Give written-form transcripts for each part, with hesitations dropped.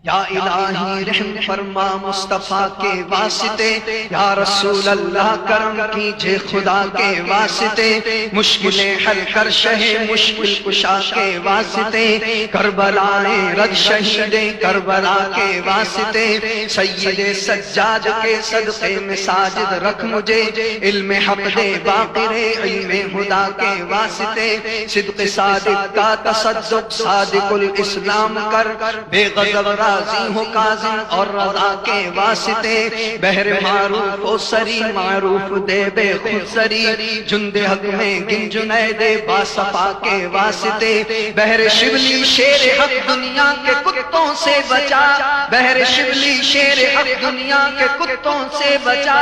یا الہی رحم فرما مصطفیٰ کے واسطے، یا رسول اللہ کرم کیجئے خدا کے واسطے، مشکلیں حل کر شہ مشکل کشا کے واسطے، کربلائے رد شہید کربلا کے واسطے، سید سجاد کے صدقے میں ساجد رکھ مجھے، علم حق دے باقر علم خدا کے واسطے، صدق صادق کا تصدق صادق الاسلام کر، بے غضب راضی ہو کاظم اور رضا کے واسطے، بحر معروف و سری معروف دے بے خود سری، جند حق میں گن جنید باصفا کے واسطے، بحر شبلی شیر حق دنیا کے کتوں سے بچا، بحر شبلی شیر حق دنیا کے کتوں سے بچا،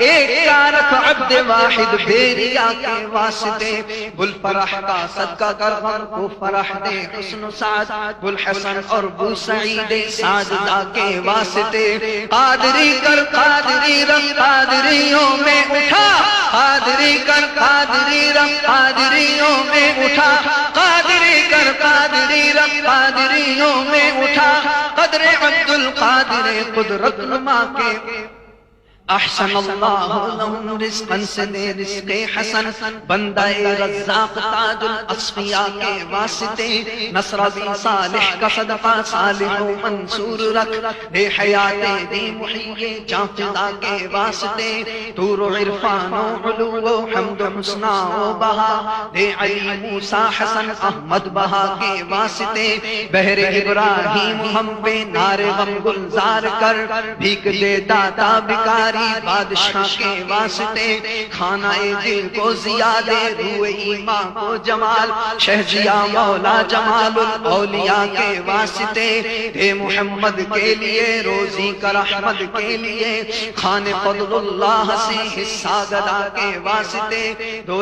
ایک کا رکھ عبد واحد بیریا کے واسطے، بل فرح کا صدقہ کر غم کو فرح دے حسن و سعد، بل حسن اور بو سعید ساجدہ کے واسطے، قادری کر قادری رب قادریوں میں اٹھا، قادری کر قادری رب قادریوں میں اٹھا، قادری کر قادری رب قادریوں میں اٹھا، قدر عبد القادر قدرت نما کے، احسن اللہ لہم رزقا سے دے رزق حسن، بندہ رزاق تاج الاصفیاء کے واسطے، نصر بن صالح کا صدقہ صالح و منصور رکھ، دے حیات دی محیی جاں فدا کے واسطے، طور و عرفان و علو و حمد و حسنہ و بہا، دے علی موسیٰ حسن احمد بہا کے واسطے، بحر ابراہیم ہم پہ نار غم گلزار کر، بھیک دے داتا بکار بادشاہ کے واسطے، کھانا دل کو زیادہ روح ایمان کو جمال، شہجیہ مولا جمال الاولیاء کے واسطے، دے محمد کے لیے روزی کر احمد کے لیے، خان فضل اللہ سے حصہ گدا کے واسطے، دو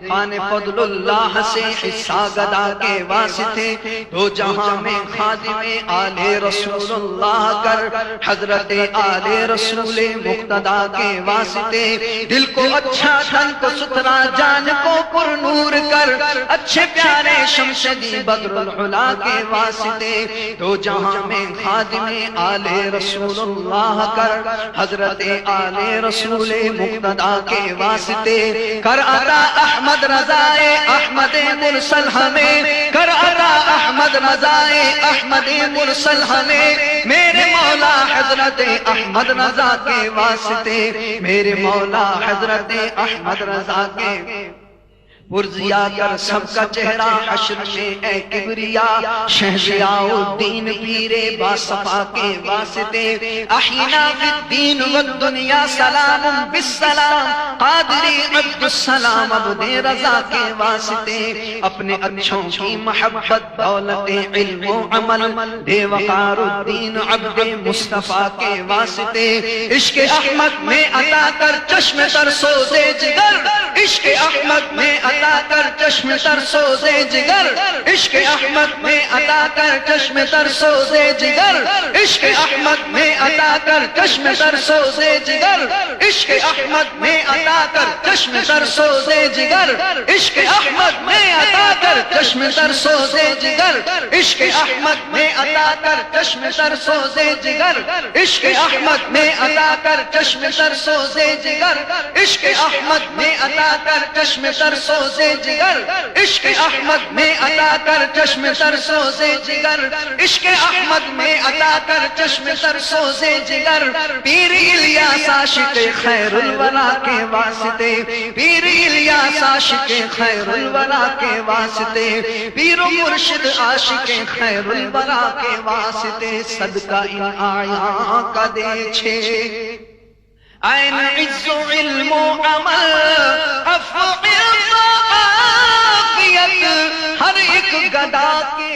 خان فضل اللہ سے حصہ گدا کے واسطے، دو جہاں میں خادم آل رسول اللہ کر، حضرت آل رسول مقتدا کے واسطے، دل کو اچھا تن کو ستھرا جان کو پر نور کر، اچھے پیارے شمشدی بدر العلا کے واسطے، دو جہاں میں خادم آل رسول اللہ کر، حضرت آل رسول مقتدا کے واسطے، کر عطا احمد رضائے احمد مرسل ہمیں، کر عطا احمد رضائے احمد مرسل ہمیں، میرے مولا حضرت احمد رضا کے واسطے، میرے مولا حضرت احمد رضا کے پرزیا کر سب کا چہرہ حشر میں اے کبریا، شہزیاء الدین پیر باصفا کے واسطے، احینا فی الدین والدنیا سلام بالسلام، قادری عبد السلام عبد رضا کے واسطے، اپنے اچھوں کی محبت دولت علم و عمل، دے وقار الدین عبد مصطفیٰ کے واسطے، عشق احمد میں عطا کر چشم تر سوز جگر، عشق احمد میں عطا کر چشم تر سوز جگر، عشق احمد میں عطا کر چشم تر سوز جگر، عشق احمد میں عطا کر چشم تر سوز جگر، عشق احمد میں عطا کر چشم تر سوز جگر، عشق احمد میں عطا کر چشم تر سوز جگر، عشق احمد میں عطا کر چشم تر سوز جگر، عشق احمد میں عطا کر چشم تر سوز جگر، عشق احمد میں عطا کر چشم تر سوز جگر، عشق احمد میں عطا کر چشم تر سوز جگر، عشق احمد میں عطا کر چشم تر سوز جگر، پیر الیاس عاشق خیر الورا کے واسطے، پیر الیاس عاشق خیر الورا کے واسطے، پیر و مرشد عاشق خیر الورا کے واسطے، صدقہ ان آیاں کا دے چھے، عین عز و علم و عمل، عفو عفیت ہر ایک گدا کی